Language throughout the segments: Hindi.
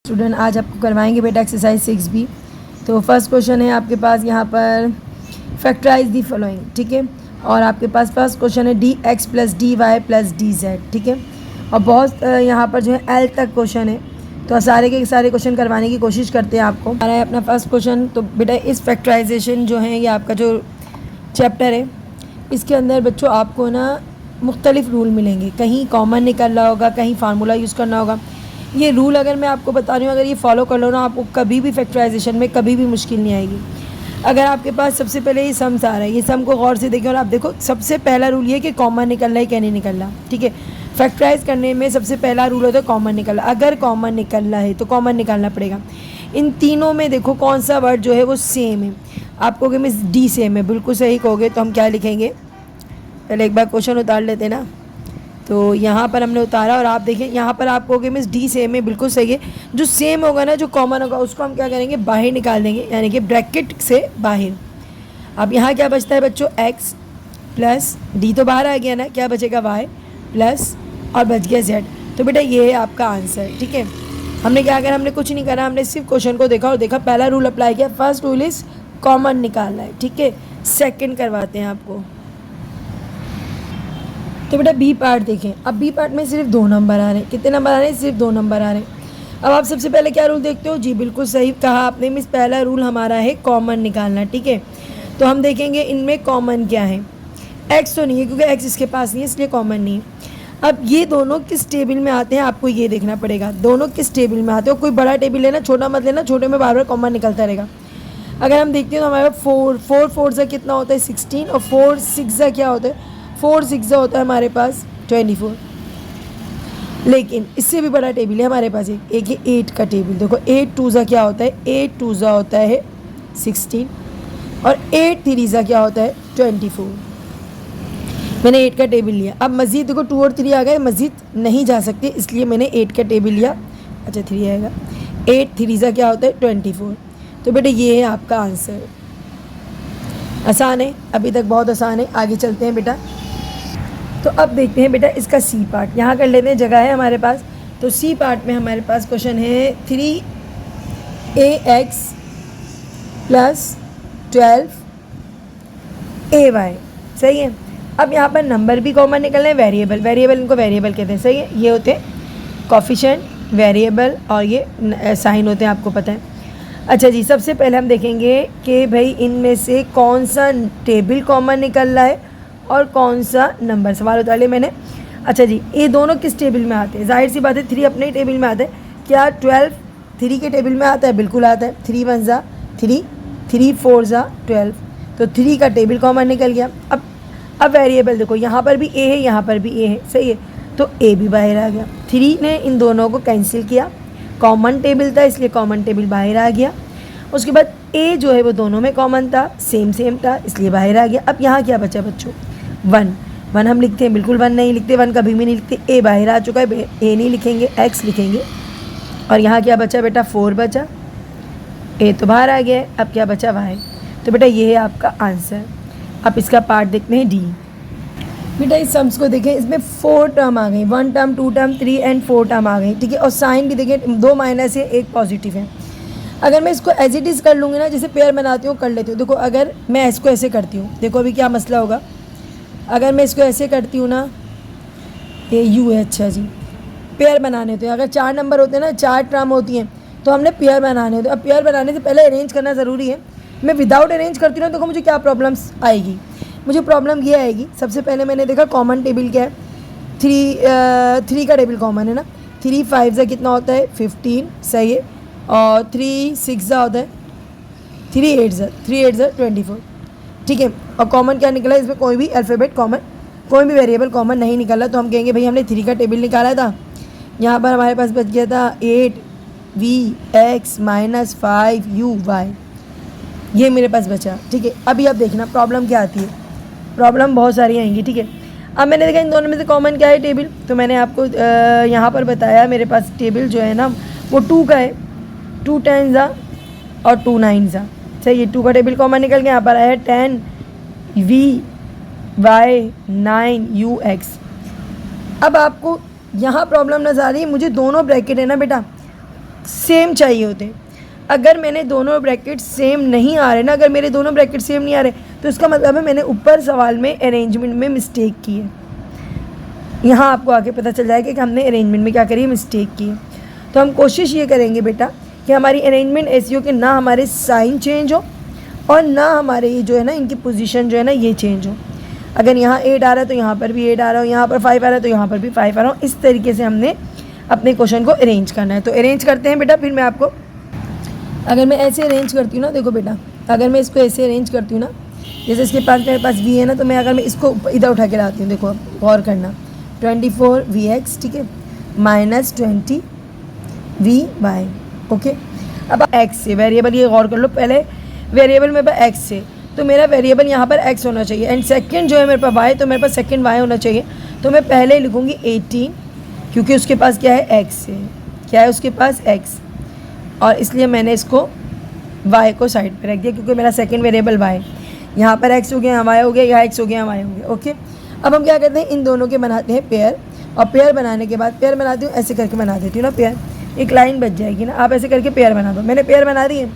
स्टूडेंट आज आपको करवाएंगे बेटा एक्सरसाइज 6B। तो फर्स्ट क्वेश्चन है आपके पास यहाँ पर फैक्टराइज दी फॉलोइंग, ठीक है। और आपके पास फर्स्ट क्वेश्चन है dx + dy + dz, ठीक है। और बहुत यहाँ पर जो है L तक क्वेश्चन है, तो सारे के सारे क्वेश्चन करवाने की कोशिश करते हैं आपको। आ रहा है अपना फर्स्ट क्वेश्चन। तो बेटा इस फैक्टराइजेशन जो है ये आपका जो चैप्टर है, इसके अंदर बच्चों आपको ना मुख्तलिफ रूल मिलेंगे। कहीं कॉमन निकल रहा होगा, कहीं फार्मूला यूज़ करना होगा। ये रूल अगर मैं आपको बता रही हूँ, अगर ये फॉलो कर लो ना, आपको कभी भी फैक्टराइजेशन में कभी भी मुश्किल नहीं आएगी। अगर आपके पास सबसे पहले ये सम्स आ रहा है, ये सम को गौर से देखिए और आप देखो सबसे पहला रूल ये कि कॉमन निकल रहा है क्या नहीं निकल रहा, ठीक है। फैक्टराइज करने में सबसे पहला रूल होता है कॉमन निकल रहा। अगर कॉमन निकल रहा है तो कॉमन निकालना पड़ेगा। इन तीनों में देखो कौन सा वर्ड जो है वो सेम है। आप कहोगे मिस डी सेम है, बिल्कुल सही कहोगे। तो हम क्या लिखेंगे, पहले एक बार क्वेश्चन उतार लेते ना। तो यहाँ पर हमने उतारा और आप देखें यहाँ पर आप कहोगे मिस डी सेम है, बिल्कुल सही है। जो सेम होगा ना, जो कॉमन होगा, उसको हम क्या करेंगे, बाहर निकाल देंगे, यानी कि ब्रैकेट से बाहर। अब यहाँ क्या बचता है बच्चों, x प्लस डी तो बाहर आ गया ना, क्या बचेगा y प्लस और बच गया z। तो बेटा ये है आपका आंसर, ठीक है। हमने क्या करा, हमने कुछ नहीं करा, हमने सिर्फ क्वेश्चन को देखा और देखा, पहला रूल अप्लाई किया। फर्स्ट रूल इज़ कॉमन निकालना है, ठीक है। सेकेंड करवाते हैं आपको। तो बेटा बी पार्ट देखें। अब बी पार्ट में सिर्फ 2 नंबर आ रहे हैं। कितने नंबर आ रहे हैं, सिर्फ 2 नंबर आ रहे हैं। अब आप सबसे पहले क्या रूल देखते हो, जी बिल्कुल सही कहा आपने मिस, पहला रूल हमारा है कॉमन निकालना, ठीक है। तो हम देखेंगे इनमें कॉमन क्या है। एक्स तो नहीं है क्योंकि एक्स इसके पास नहीं है, इसलिए कॉमन नहीं है। अब ये दोनों किस टेबल में आते हैं आपको ये देखना पड़ेगा, दोनों किस टेबल में आते हो। कोई बड़ा टेबल लेना, छोटा मत लेना, छोटे में बार बार कॉमन निकलता रहेगा। अगर हम देखते हैं तो हमारे पास 4 4 से कितना होता है 16, और 4 6 से क्या होता है, 4 6 से होता है हमारे पास 24। लेकिन इससे भी बड़ा टेबल है हमारे पास एक ये 8 का टेबल। देखो 8 2 सा क्या होता है, 8 2 सा होता है 16, और 8 3 सा क्या होता है 24। मैंने 8 का टेबल लिया। अब मज़ीद देखो 2 और 3 आ गए, मज़ीद नहीं जा सकते, इसलिए मैंने 8 का टेबल लिया। अच्छा 3 आएगा, 8 3 सा क्या होता है 24। तो बेटा ये है आपका आंसर। आसान है, अभी तक बहुत आसान है। आगे चलते हैं बेटा। तो अब देखते हैं बेटा इसका सी पार्ट, यहाँ कर लेते हैं, जगह है हमारे पास। तो सी पार्ट में हमारे पास क्वेश्चन है 3ax + 12ay, सही है। अब यहाँ पर नंबर भी कॉमन निकलना है, वेरिएबल, वेरिएबल इनको वेरिएबल कहते हैं, सही है। ये होते हैं कोफिशिएंट, वेरिएबल, और ये साइन होते हैं, आपको पता है। अच्छा जी, सबसे पहले हम देखेंगे कि भाई इनमें से कौन सा टेबल कॉमन निकल रहा है और कौन सा नंबर। सवाल उतार लिया मैंने। अच्छा जी, ये दोनों किस टेबल में आते हैं, जाहिर सी बात है 3 अपने टेबल में आता है। क्या 12 3 के टेबल में आता है, बिल्कुल आता है। 3 1 ज़ा 3, 3 4 ज़ा 12, तो 3 का टेबल कॉमन निकल गया। अब वेरिएबल देखो, यहाँ पर भी ए है, यहाँ पर भी ए है, सही है। तो ए भी बाहर आ गया। 3 ने इन दोनों को कैंसिल किया, कॉमन टेबल था इसलिए कॉमन टेबल बाहर आ गया। उसके बाद ए जो है वो दोनों में कॉमन था, सेम सेम था, इसलिए बाहर आ गया। अब यहाँ क्या बचा बच्चों, 1 हम लिखते हैं, बिल्कुल 1 नहीं लिखते, 1 कभी भी नहीं लिखते। ए बाहर आ चुका है, ए नहीं लिखेंगे, एक्स लिखेंगे। और यहाँ क्या बचा बेटा, 4 बचा, ए तो बाहर आ गया है। अब क्या बचा, वाई। तो बेटा ये है आपका आंसर। अब इसका पार्ट देखते हैं डी। बेटा इस सम्स को देखें, इसमें 4 टर्म आ गई, 1 टर्म 2 टर्म 3 एंड 4 टर्म आ गई, ठीक है। और साइन भी देखें, 2 माइनस है 1 पॉजिटिव है। अगर मैं इसको एज इट इज़ कर लूँगी ना, जैसे पेयर बनाती हूँ कर लेती हूँ। देखो अगर मैं इसको ऐसे करती हूँ, देखो अभी क्या मसला होगा। अगर मैं इसको ऐसे करती हूँ ना, ये यू है, अच्छा जी, पेयर बनाने होते हैं। अगर 4 नंबर होते हैं ना, 4 टर्म होती हैं, तो हमने पेयर बनाने होते हैं। अब पेयर बनाने से पहले अरेंज करना ज़रूरी है। मैं विदाउट अरेंज करती हूँ, देखो मुझे क्या प्रॉब्लम्स आएगी। मुझे प्रॉब्लम ये आएगी, सबसे पहले मैंने देखा कॉमन टेबल क्या है, 3 का टेबल कॉमन है ना। 3 5 से कितना होता है 15, सही है। और 3 6 ज़ा होता है 3 8 ज़ा 24, ठीक है। और कॉमन क्या निकला, इसमें कोई भी अल्फ़ाबेट कॉमन, कोई भी वेरिएबल कॉमन नहीं निकला। तो हम कहेंगे भाई हमने 3 का टेबल निकाला था। यहाँ पर हमारे पास बच गया था 8v(x - 5u(y), ये मेरे पास बचा, ठीक है। अभी आप देखना प्रॉब्लम क्या आती है, प्रॉब्लम बहुत सारी आएंगी, ठीक है। अब मैंने देखा इन दोनों में से कॉमन क्या है टेबल, तो मैंने आपको यहाँ पर बताया मेरे पास टेबल जो है ना वो 2 का है। 2 10 ज़ा और 2 9 ज़ा, सही है। 2 का टेबल कॉमन निकल गया। यहाँ पर आया 10v(y) 9u(x). अब आपको यहाँ प्रॉब्लम नजर आ रही है, मुझे दोनों ब्रैकेट है ना बेटा, सेम चाहिए होते। अगर मैंने दोनों ब्रैकेट सेम नहीं आ रहे ना, अगर मेरे दोनों ब्रैकेट सेम नहीं आ रहे तो इसका मतलब है मैंने ऊपर सवाल में अरेंजमेंट में मिस्टेक की है। यहाँ आपको आगे पता चल जाएगा कि हमने अरेंजमेंट में क्या करी है, मिस्टेक की है। तो हम कोशिश ये करेंगे बेटा कि हमारी अरेंजमेंट ऐसी हो कि ना हमारे साइन चेंज हो और ना हमारे ये जो है ना इनकी पोजीशन जो है ना ये चेंज हो। अगर यहाँ 8 आ रहा है तो यहाँ पर भी 8 आ रहा हो, यहाँ पर 5 आ रहा है तो यहाँ पर भी 5 आ रहा हो। इस तरीके से हमने अपने क्वेश्चन को अरेंज करना है। तो अरेंज करते हैं बेटा। फिर मैं आपको, अगर मैं ऐसे अरेंज करती हूँ ना, देखो बेटा, अगर मैं इसको ऐसे अरेंज करती हूँ ना, जैसे इसके पास मेरे पास v है ना, तो मैं अगर मैं इसको इधर उठा के लाती हूँ, देखो अब गौर करना, 24vx, ठीक है, -20 vy, ओके। अब x से वेरिएबल, ये गौर कर लो, पहले वेरिएबल मेरे पास x से, तो मेरा वेरिएबल यहाँ पर x होना चाहिए एंड सेकंड जो है मेरे पास y, तो मेरे पास सेकंड y होना चाहिए। तो मैं पहले लिखूँगी 18, क्योंकि उसके पास क्या है, x है, क्या है उसके पास, x, और इसलिए मैंने इसको y को साइड पे रख दिया क्योंकि मेरा सेकंड वेरिएबल y। यहाँ पर x हो गया, यहाँ y हो गया, यहाँ x हो गया, यहाँ y हो गया, ओके। अब हम क्या करते हैं, इन दोनों के बनाते हैं पेयर, और पेयर बनाने के बाद, पेयर बनाती हूँ ऐसे करके बना देती हूँ ना पेयर, एक लाइन बच जाएगी ना, आप ऐसे करके पेयर बना दो। मैंने पेयर बना दी है।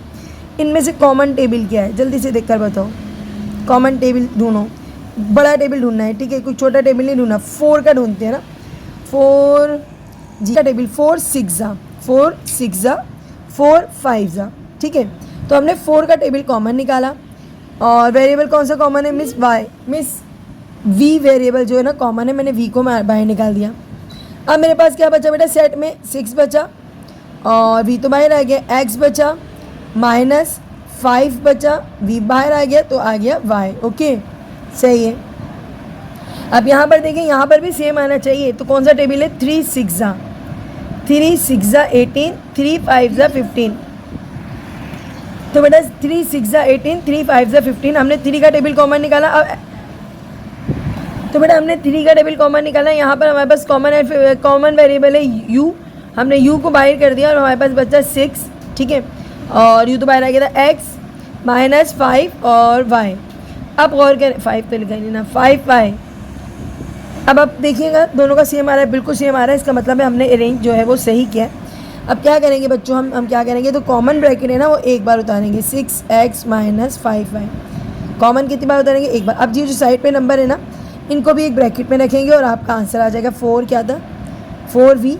इनमें से कॉमन टेबल क्या है, जल्दी से देखकर बताओ। कॉमन टेबल ढूंढो, बड़ा टेबल ढूंढना है, ठीक है, कोई छोटा टेबल नहीं ढूंढना। 4 का ढूंढते हैं ना, 4 जी का टेबल, 4 6 जा, 4 6 जा, 4 5 जा, ठीक है। तो हमने 4 का टेबल कॉमन निकाला, और वेरिएबल कौन सा कॉमन है, मिस वाई, मिस वी वेरिएबल जो है ना कॉमन है, मैंने वी को बाहर निकाल दिया। अब मेरे पास क्या बचा बेटा, सेट में 6 बचा और वी तो बाहर आ गया, x बचा, -5 बचा, वी बाहर आ गया, तो आ गया y, ओके, सही है। अब यहाँ पर देखें, यहाँ पर भी सेम आना चाहिए, तो कौन सा टेबल है, 3 6 जा, 3 6 जा 18, 3 5 जा 15, तो बेटा 3 6 जा 18, 3 5 जा 15, हमने 3 का टेबल कॉमन निकाला। अब तो बेटा हमने 3 का टेबल कॉमन निकाला, यहाँ पर हमारे पास कॉमन वेरिएबल है u, हमने u को बाहर कर दिया और हमारे पास बचा 6, ठीक है, और u तो बाहर आ गया था, x -5 और y। अब गौर करें, 5 तो लिखा ही नहीं ना, 5 y। अब आप देखिएगा दोनों का सेम आ रहा है, बिल्कुल सेम आ रहा है, इसका मतलब है हमने अरेंज जो है वो सही किया है। अब क्या करेंगे बच्चों, हम क्या करेंगे, तो कॉमन ब्रैकेट है ना वो एक बार उतारेंगे, 6x -5y, कॉमन कितनी बार उतारेंगे, एक बार। अब ये जो साइड पे नंबर है ना, इनको भी एक ब्रैकेट में रखेंगे और आपका आंसर आ जाएगा 4, क्या था, 4v,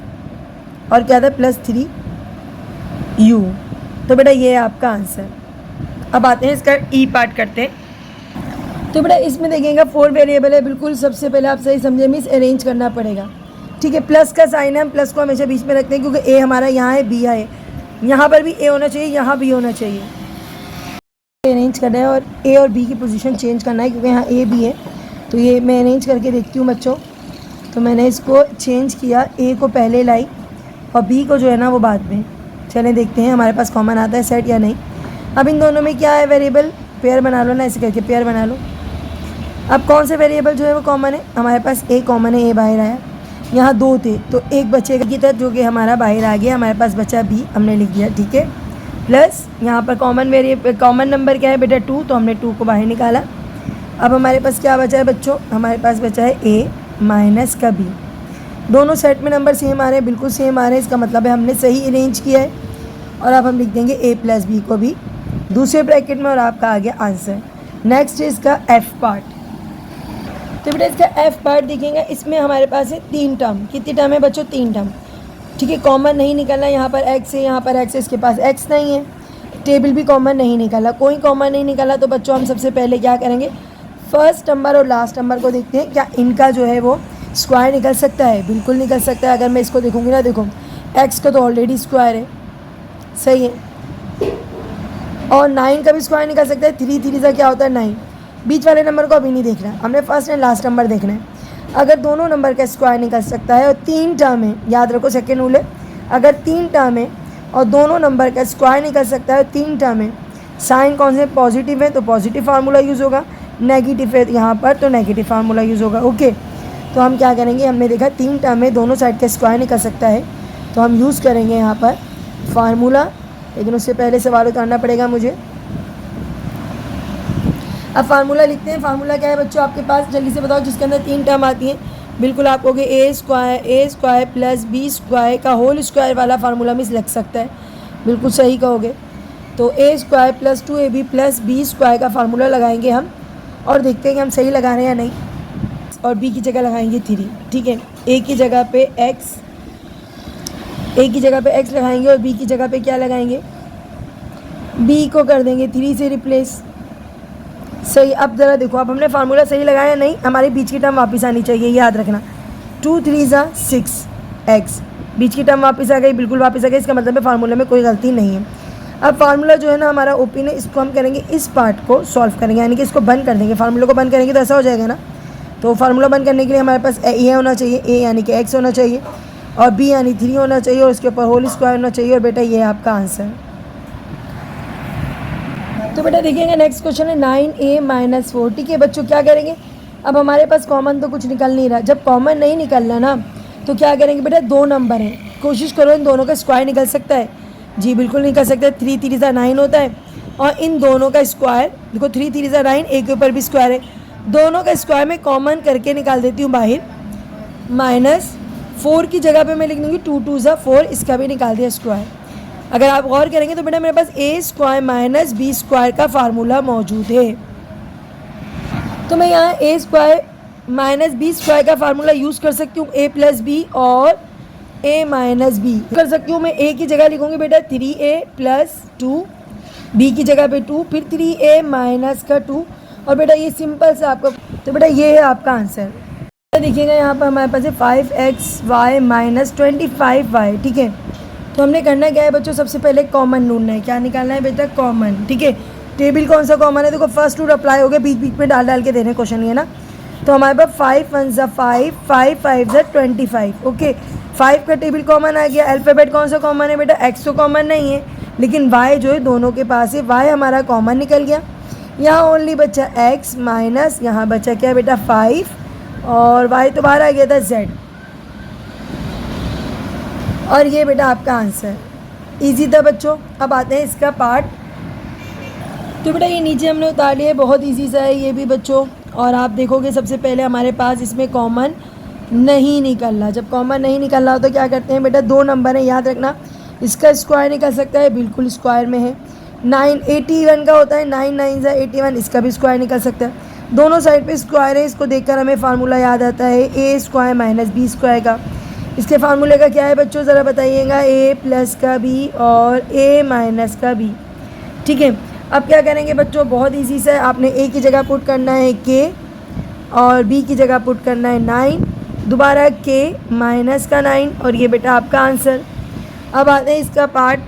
और क्या था, +3u। तो बेटा ये है आपका आंसर। अब आते हैं इसका ई पार्ट करते हैं। तो बेटा इसमें देखिएगा 4 वेरिएबल है, बिल्कुल सबसे पहले आप सही समझे, मिस अरेंज करना पड़ेगा, ठीक है। प्लस का साइन है, हम प्लस को हमेशा बीच में रखते हैं क्योंकि ए हमारा यहाँ है, बी है, यहाँ पर भी ए होना चाहिए, यहाँ भी होना चाहिए। अरेंज करना है और ए और बी की पोजीशन चेंज करना है क्योंकि यहाँ ए बी है। तो ये मैं अरेंज करके देखती हूँ बच्चों। तो मैंने इसको चेंज किया, ए को पहले लाई और बी को जो है ना वो बाद में। चलें देखते हैं हमारे पास कॉमन आता है सेट या नहीं। अब इन दोनों में क्या है वेरिएबल, पेयर बना लो ना, ऐसे करके पेयर बना लो। अब कौन से वेरिएबल जो है वो कॉमन है, हमारे पास ए कॉमन है, ए बाहर आया, यहाँ 2 थे तो एक बचेगा की तरह जो कि हमारा बाहर आ गया, हमारे पास बचा बी, हमने लिख दिया, ठीक है। प्लस यहाँ पर कॉमन नंबर क्या है बेटा, 2, तो हमने 2 को बाहर निकाला। अब हमारे पास क्या बचा है बच्चों, हमारे पास बचा है ए माइनस का बी। दोनों सेट में नंबर सेम आ रहे हैं, बिल्कुल सेम आ रहे हैं, इसका मतलब है हमने सही अरेंज किया है। और अब हम लिख देंगे ए प्लस बी को भी दूसरे ब्रैकेट में और आपका आ गया आंसर। नेक्स्ट है इसका एफ पार्ट। तो बेटा इसका एफ पार्ट देखेंगे, इसमें हमारे पास है 3 टर्म। कितनी टर्म है बच्चों, 3 टर्म, ठीक है। कॉमन नहीं निकलना, यहाँ पर एक्स है, यहाँ पर एक्स है, इसके पास एक्स नहीं है। टेबल भी कॉमन नहीं निकाला, कोई कॉमन नहीं निकाला। तो बच्चों हम सबसे पहले क्या करेंगे, फर्स्ट नंबर और लास्ट नंबर को देखते हैं, क्या इनका जो है वो स्क्वायर निकल सकता है। बिल्कुल निकल सकता है। अगर मैं इसको देखूँगी ना, देखो एक्स का तो ऑलरेडी स्क्वायर है, सही है, और 9 का भी स्क्वायर निकल सकता है। 3 3 से क्या होता है 9। बीच वाले नंबर को अभी नहीं देखना, हमने फर्स्ट एंड लास्ट नंबर देखना है। अगर दोनों नंबर का स्क्वायर निकल सकता है और 3 टर्म है, याद रखो सेकेंड रूल है, अगर 3 टर्म है और दोनों नंबर का स्क्वायर निकल सकता है और 3 टर्म है, साइन कौन से पॉजिटिव है तो पॉजिटिव फार्मूला यूज़ होगा, नेगेटिव है यहाँ पर तो नेगेटिव फार्मूला यूज़ होगा, ओके। तो हम क्या करेंगे, हमने देखा 3 टर्म में दोनों साइड का स्क्वायर निकल सकता है, तो हम यूज़ करेंगे यहाँ पर फार्मूला। लेकिन उससे पहले सवाल उतारना पड़ेगा मुझे। अब फार्मूला लिखते हैं। फार्मूला क्या है बच्चों आपके पास, जल्दी से बताओ, जिसके अंदर 3 टर्म आती हैं। बिल्कुल आप कहोगे A square plus B square का होल स्क्वायर वाला फार्मूला में लग सकता है, बिल्कुल सही कहोगे। तो A square plus 2ab plus B square का फार्मूला लगाएंगे हम और देखते हैं कि हम सही लगा रहे हैं या नहीं। और बी की जगह लगाएंगे 3, ठीक है। ए की जगह पे x लगाएंगे और बी की जगह पे क्या लगाएंगे, बी को कर देंगे 3 से रिप्लेस। सही। अब ज़रा देखो, अब हमने फार्मूला सही लगाया नहीं, हमारे बीच की टर्म वापस आनी चाहिए, याद रखना। 2 3 6 x, बीच की टर्म वापस आ गई, बिल्कुल वापस आ गई। इसका मतलब है फार्मूला में कोई गलती नहीं है। अब फार्मूला जो है ना हमारा ओपी ने, इसको हम करेंगे, इस पार्ट को सॉल्व करेंगे, यानी कि इसको बंद कर देंगे। फार्मूला को बंद करेंगे तो ऐसा हो जाएगा ना। तो फार्मूला बंद करने के लिए हमारे पास ए होना चाहिए, ए यानी कि x होना चाहिए, और बी यानी 3 होना चाहिए, और उसके ऊपर होल स्क्वायर होना चाहिए। और बेटा ये आपका आंसर। तो बेटा देखिएगा नेक्स्ट क्वेश्चन है 9a - 4। ठीक है बच्चों, क्या करेंगे, अब हमारे पास कॉमन तो कुछ निकल नहीं रहा। जब कॉमन नहीं निकलना ना तो क्या करेंगे बेटा, 2 नंबर हैं, कोशिश करो इन दोनों का स्क्वायर निकल सकता है। जी बिल्कुल निकल सकता है। 3 3 9 होता है, और इन दोनों का स्क्वायर देखो, 3 3 9, एक के ऊपर भी स्क्वायर है, दोनों का स्क्वायर में कॉमन करके निकाल देती हूँ बाहर। -4 की जगह पे मैं लिख दूँगी 2 2 4, इसका भी निकाल दिया स्क्वायर। अगर आप गौर करेंगे तो बेटा मेरे पास a square minus B square का फार्मूला मौजूद है। तो मैं यहाँ a square minus B square का फार्मूला यूज़ कर सकती हूँ, a प्लस बी और a माइनस बी कर सकती हूँ। मैं a की जगह लिखूँगी बेटा 3a प्लस 2, b की जगह पे 2, फिर 3a माइनस का 2, और बेटा ये सिंपल से आपका, तो बेटा ये है आपका आंसर। देखिएगा यहाँ पर हमारे पास है 5xy माइनस 25y। ठीक है, तो हमने करना क्या है बच्चों, सबसे पहले कॉमन ढूंढना है। क्या निकालना है बेटा, कॉमन। ठीक है, टेबल कौन सा कॉमन है, देखो फर्स्ट रूट अप्लाई हो गया, बीच बीच में डाल के देने क्वेश्चन ये ना। तो हमारे पास 5 1 ज़ा 5, 5 5 ज़ा 25। ओके, 5 का टेबल कॉमन आ गया। अल्फ़ाबेट कौन सा कॉमन है बेटा, x तो कॉमन नहीं है, लेकिन y जो है दोनों के पास है, y हमारा कॉमन निकल गया। यहाँ ओनली बच्चा x माइनस, यहाँ बचा क्या बेटा 5, और y तो बाहर आ गया था z, और ये बेटा आपका आंसर। इजी था बच्चों। अब आते हैं इसका पार्ट। तो बेटा ये नीचे हमने उतार लिया है, बहुत इजी सा है ये भी बच्चों। और आप देखोगे सबसे पहले हमारे पास इसमें कॉमन नहीं निकल रहा। जब कॉमन नहीं निकल रहा हो तो क्या करते हैं बेटा, 2 नंबर है, याद रखना। इसका स्क्वायर निकल सकता है, बिल्कुल स्क्वायर में है। 981 का होता है, 9 9 ज़ा 81, इसका भी स्क्वायर निकल सकता है। दोनों साइड पे स्क्वायर है, इसको देखकर हमें फार्मूला याद आता है a square minus B square का। इसके फार्मूले का क्या है बच्चों, ज़रा बताइएगा, a प्लस का b और a माइनस का b। ठीक है, अब क्या करेंगे बच्चों, बहुत इजी सा है। आपने a की जगह पुट करना है k, और b की जगह पुट करना है 9, दोबारा k माइनस का 9, और ये बेटा आपका आंसर। अब आते हैं इसका पार्ट।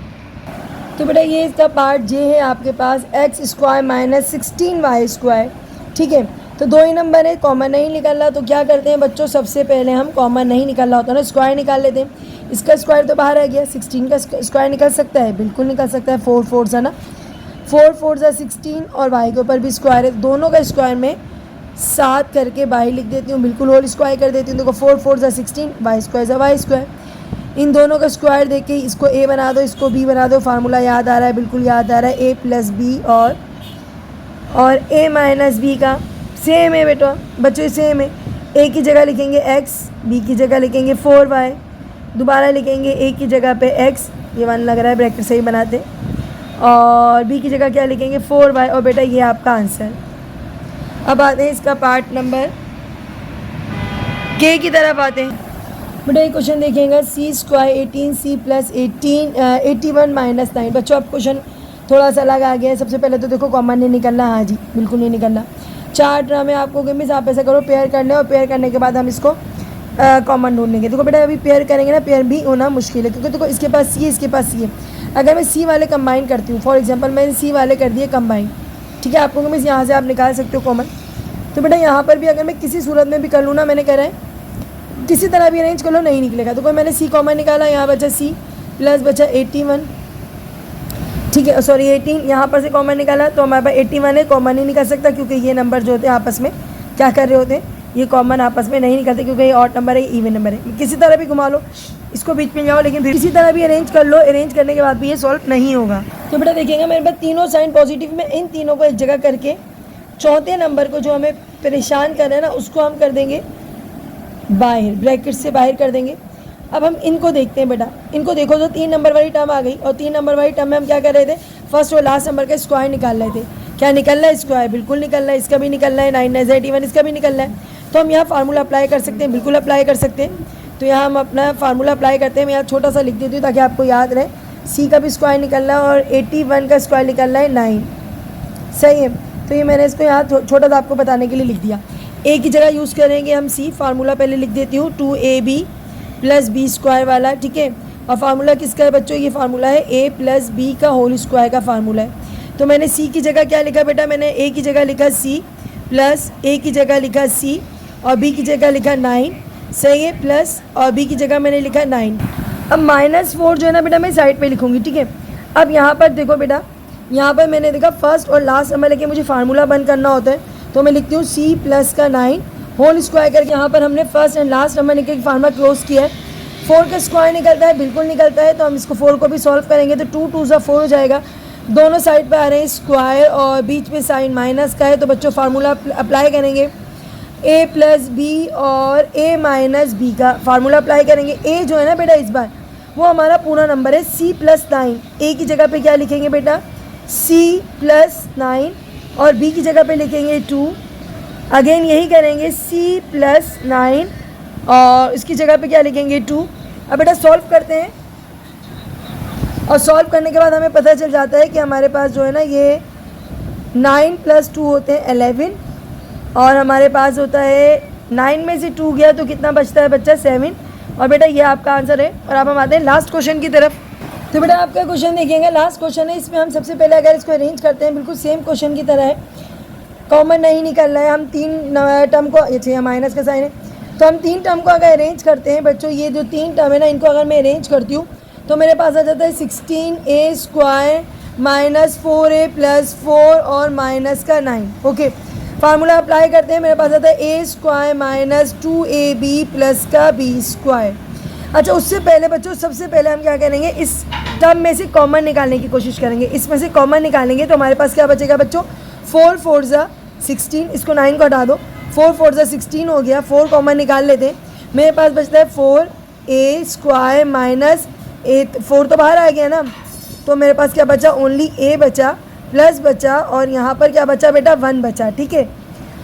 तो बेटा ये इसका पार्ट जे है आपके पास, X square minus 16y square. ठीक है, तो 2 ही नंबर है, कॉमन नहीं निकल रहा। तो क्या करते हैं बच्चों, सबसे पहले हम कॉमन नहीं निकल रहा होता ना, स्क्वायर निकाल लेते हैं। इसका स्क्वायर तो बाहर आ गया, 16 का स्क्वायर निकल सकता है, बिल्कुल निकल सकता है। 4 4 सा ना, 4 4 सा 16, और y के ऊपर भी स्क्वायर है, दोनों का स्क्वायर में 7 करके बाहर लिख देती हूँ, बिल्कुल होल स्क्वायर कर देती हूँ। देखो 4 4 सा 16, y स्क्वायर सा y स्क्वायर। इन दोनों का स्क्वायर देख के इसको a बना दो, इसको b बना दो। फार्मूला याद आ रहा है, बिल्कुल याद आ रहा है, a प्लस बी और a माइनस बी का सेम है बेटा बच्चों, सेम है। a की जगह लिखेंगे x, b की जगह लिखेंगे 4y, दोबारा लिखेंगे a की जगह पे x, ये 1 लग रहा है, ब्रैकेट सही बनाते, और b की जगह क्या लिखेंगे 4y, और बेटा ये आपका आंसर। अब आते हैं इसका पार्ट नंबर k की तरफ आते हैं। बेटा ये क्वेश्चन देखिएगा, c square 18c plus 81 minus 9। बच्चों अब क्वेश्चन थोड़ा सा अलग आ गया है। सबसे पहले तो देखो कॉमन नहीं निकलना, हाँ जी बिल्कुल नहीं निकलना। 4 टर्म में आपको कि मिस आप ऐसा करो, पेयर कर लें, और पेयर करने के बाद हम इसको कॉमन ढूंढेंगे। देखो बेटा अभी पेयर करेंगे ना, पेयर भी होना मुश्किल है, क्योंकि देखो इसके पास c है, इसके पास c है। अगर मैं c वाले कंबाइन करती हूँ, फॉर एग्जांपल मैंने c वाले कर दिए कंबाइन, ठीक है, आपको मिस यहाँ से आप निकाल सकते हो कॉमन। तो बेटा यहाँ पर भी अगर मैं किसी सूरत में भी कर लूँ ना, मैंने कह रहा है किसी तरह भी अरेंज कर लो, नहीं निकलेगा। तो कोई मैंने c कॉमन निकाला, यहाँ बचा c प्लस बचा 81, ठीक है, सॉरी 18, यहाँ पर से कॉमन निकाला, तो हमारे पास 81 है, कॉमन नहीं निकल सकता, क्योंकि ये नंबर जो होते हैं आपस में क्या कर रहे होते हैं, ये कॉमन आपस में नहीं निकलते, क्योंकि ये ऑड नंबर है, इवन नंबर है। किसी तरह भी घुमा लो, इसको बीच में जाओ, लेकिन किसी तरह भी अरेंज कर लो, अरेंज करने के बाद भी ये सॉल्व नहीं होगा। तो बेटा देखिएगा मेरे पास तीनों साइन पॉजिटिव में, इन तीनों को एक जगह करके चौथे नंबर को जो हमें परेशान कर रहे हैं ना, उसको हम कर देंगे बाहर, ब्रैकेट से बाहर कर देंगे। अब हम इनको देखते हैं बेटा, इनको देखो तो 3 नंबर वाली टर्म आ गई, और 3 नंबर वाली टर्म में हम क्या कर रहे थे, फर्स्ट और लास्ट नंबर का स्क्वायर निकाल रहे थे। क्या निकल रहा है? स्क्वायर बिल्कुल निकल रहा है, इसका भी निकल रहा है, 9 9 81 इसका भी निकल रहा है। तो हम यहाँ फार्मूला अप्लाई कर सकते हैं, बिल्कुल अप्लाई कर सकते हैं। तो यहाँ हम अपना फार्मूला अप्लाई करते हैं। मैं यहाँ छोटा सा लिख देती हूँ ताकि आपको याद रहे। सी का भी स्क्वायर निकल रहा है और 81 का स्क्वायर निकल रहा है 9, सही है। तो ये मैंने इसको यहाँ छोटा सा आपको बताने के लिए लिख दिया। ए की जगह यूज़ करेंगे हम सी, फार्मूला पहले लिख देती हूँ 2ab प्लस बी स्क्वायर वाला, ठीक है। और फार्मूला किसका है बच्चों? ये फार्मूला है ए प्लस बी का होल स्क्वायर का फार्मूला है। तो मैंने सी की जगह क्या लिखा बेटा? मैंने ए की जगह लिखा सी, प्लस ए की जगह लिखा सी, और बी की जगह लिखा 9, सही है, प्लस और बी की जगह मैंने लिखा 9। अब -4 जो है ना बेटा मैं साइड पे लिखूँगी, ठीक है। अब यहाँ पर देखो बेटा, यहाँ पर मैंने देखा फर्स्ट और लास्ट नंबर लेके मुझे फार्मूला बंद करना होता है, तो मैं लिखती हूँ सी प्लस का 9 होल स्क्वायर करके यहाँ पर हमने फर्स्ट एंड लास्ट नंबर लेके फार्मूला क्लोज किया है। 4 का स्क्वायर निकलता है, बिल्कुल निकलता है। तो हम इसको 4 को भी सॉल्व करेंगे तो 2 2 4 हो जाएगा। दोनों साइड पे आ रहे हैं स्क्वायर और बीच में साइन माइनस का है, तो बच्चों फार्मूला अप्लाई करेंगे a प्लस बी और a माइनस बी का फार्मूला अप्लाई करेंगे। a जो है ना बेटा इस बार वो हमारा पूरा नंबर है c प्लस 9। a की जगह पे क्या लिखेंगे बेटा? c प्लस 9, और b की जगह पे लिखेंगे 2। अगेन यही करेंगे c प्लस 9 और इसकी जगह पे क्या लिखेंगे 2। अब बेटा सॉल्व करते हैं, और सॉल्व करने के बाद हमें पता चल जाता है कि हमारे पास जो है ना ये 9 + 2 होते हैं 11, और हमारे पास होता है 9 में से 2 गया तो कितना बचता है बच्चा? 7। और बेटा ये आपका आंसर है। और अब हम आते हैं लास्ट क्वेश्चन की तरफ। तो बेटा आपका क्वेश्चन देखिएगा, लास्ट क्वेश्चन है। इसमें हम सबसे पहले अगर इसको अरेंज करते हैं, बिल्कुल सेम क्वेश्चन की तरह है, कॉमन नहीं निकल रहा है। हम 3 टर्म को, अच्छा यहाँ माइनस का साइन है, तो हम 3 टर्म को अगर अरेंज करते हैं बच्चों, ये जो 3 टर्म है ना इनको अगर मैं अरेंज करती हूँ तो मेरे पास आ जाता है 16a square minus 4a plus 4 और माइनस का 9। ओके, फार्मूला अप्लाई करते हैं, मेरे पास आता है a square minus 2ab plus का b स्क्वायर। अच्छा उससे पहले बच्चों, सबसे पहले हम क्या करेंगे, इस टर्म में से कॉमन निकालने की कोशिश करेंगे। इसमें से कॉमन निकालेंगे तो हमारे पास क्या बचेगा बच्चों? 4 4 ज़ा 16, इसको 9 को हटा दो, 4 4 ज़ा 16 हो गया। 4 कॉमन निकाल लेते हैं, मेरे पास बचता है 4a स्क्वायर माइनस 8, 4 तो बाहर आ गया ना, तो मेरे पास क्या बचा? ओनली a बचा, प्लस बचा, और यहाँ पर क्या बचा बेटा? 1 बचा, ठीक है।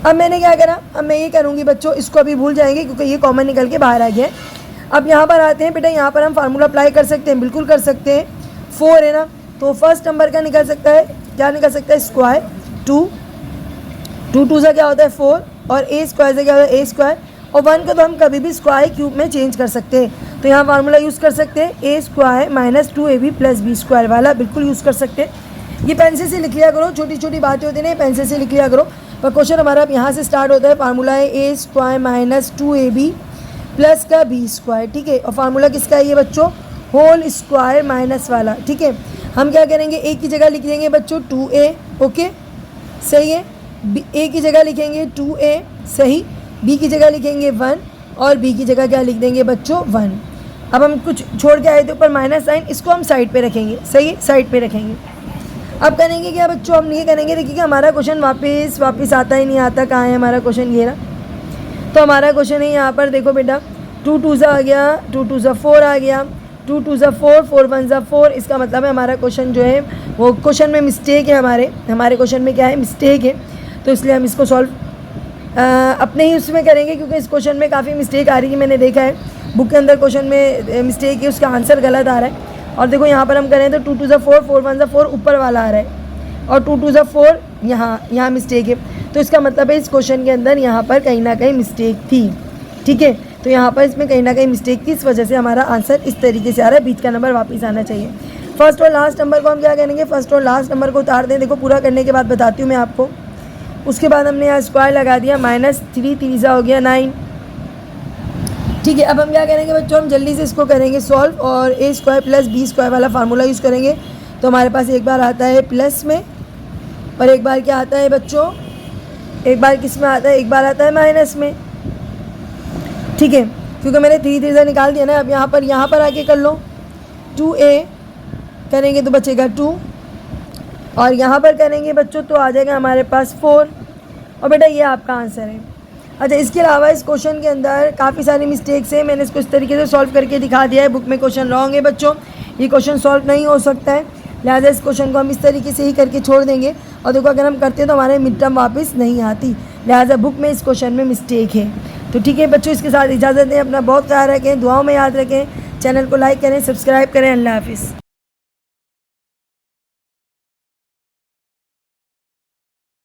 अब मैंने क्या करा, अब मैं ये करूँगी बच्चों, इसको अभी भूल जाएंगे क्योंकि ये कॉमन निकल के बाहर आ गया है। अब यहाँ पर आते हैं बेटा, यहाँ पर हम फार्मूला अप्लाई कर सकते हैं, बिल्कुल कर सकते हैं। 4 है ना, तो फर्स्ट नंबर का निकल सकता है, क्या निकल सकता है? स्क्वायर 2, 2 2 से क्या होता है 4, और a स्क्वायर से क्या होता है a स्क्वायर, और 1 को तो हम कभी भी स्क्वायर क्यूब में चेंज कर सकते हैं। तो यहाँ फार्मूला यूज़ कर सकते हैं a square minus 2ab plus b square वाला, बिल्कुल यूज़ कर सकते हैं। ये पेंसिल से लिख लिया करो, छोटी छोटी बातें होती हैं, पेंसिल से लिख लिया करो। पर क्वेश्चन हमारा अब यहाँ से स्टार्ट होता है। फार्मूला है a square minus 2ab plus का b स्क्वायर, ठीक है। और फार्मूला किसका है ये बच्चों? होल स्क्वायर माइनस वाला, ठीक है। हम क्या करेंगे, a की जगह लिख देंगे बच्चों 2a, ओके सही है। a की जगह लिखेंगे 2a, सही। b की जगह लिखेंगे 1, और b की जगह क्या लिख देंगे बच्चों? 1। अब हम कुछ छोड़ के आए थे ऊपर माइनस साइन, इसको हम साइड पे रखेंगे, सही है, साइड पे रखेंगे। अब करेंगे क्या बच्चों? हम ये करेंगे, देखिए हमारा क्वेश्चन वापस आता ही नहीं आता, कहाँ है हमारा क्वेश्चन? ये रहा। तो हमारा क्वेश्चन है यहाँ पर, देखो बेटा 2 2 ज़ा आ गया, 2 2 ज़ा 4 आ गया, 2 2 ज़ा 4, 4 1 ज़ा 4। इसका मतलब है हमारा क्वेश्चन जो है वो क्वेश्चन में मिस्टेक है, हमारे क्वेश्चन में क्या है? मिस्टेक है। तो इसलिए हम इसको सॉल्व अपने ही उसमें करेंगे, क्योंकि इस क्वेश्चन में काफ़ी मिस्टेक आ रही है। मैंने देखा है बुक के अंदर क्वेश्चन में मिस्टेक है, उसका आंसर गलत आ रहा है। और देखो यहाँ पर हम करें तो 2 2 ज़ा 4, 4 1 ज़ा 4 ऊपर वाला आ रहा है, और 2 2 ज़ा 4 यहाँ मिस्टेक है। तो इसका मतलब है इस क्वेश्चन के अंदर यहाँ पर कहीं ना कहीं मिस्टेक थी, ठीक है। तो यहाँ पर इसमें कहीं ना कहीं मिस्टेक थी, इस वजह से हमारा आंसर इस तरीके से आ रहा है। बीच का नंबर वापस आना चाहिए। फर्स्ट और लास्ट नंबर को हम क्या करेंगे? फर्स्ट और लास्ट नंबर को उतार दें। देखो पूरा करने के बाद बताती हूँ मैं आपको। उसके बाद हमने यहाँ स्क्वायर लगा दिया, -3 3 ज़ा हो गया 9, ठीक है। अब हम क्या करेंगे बच्चों? हम जल्दी से इसको करेंगे सॉल्व, और a square plus b square वाला फार्मूला यूज़ करेंगे। तो हमारे पास एक बार आता है प्लस में, और एक बार क्या आता है बच्चों? एक बार किस में आता है? एक बार आता है माइनस में, ठीक है। क्योंकि मैंने 3 3 ज़ा निकाल दिया ना। अब यहाँ पर आके कर लो, 2a करेंगे तो बचेगा 2, और यहाँ पर करेंगे बच्चों तो आ जाएगा हमारे पास 4। और बेटा ये आपका आंसर है। अच्छा, इसके अलावा इस क्वेश्चन के अंदर काफ़ी सारी मिस्टेक्स हैं, मैंने इसको इस तरीके से सॉल्व करके दिखा दिया है। बुक में क्वेश्चन रॉन्ग है बच्चों, ये क्वेश्चन सॉल्व नहीं हो सकता है, लिहाजा इस क्वेश्चन को हम इस तरीके से ही करके छोड़ देंगे। और देखो अगर हम करते हैं तो हमारे मिड टर्म वापस नहीं आती, लिहाजा बुक में इस क्वेश्चन में मिस्टेक है। तो ठीक है बच्चों, इसके साथ इजाज़त दें, अपना बहुत ख्याल रखें, दुआओं में याद रखें, चैनल को लाइक करें, सब्सक्राइब करें। अल्लाह हाफिज़।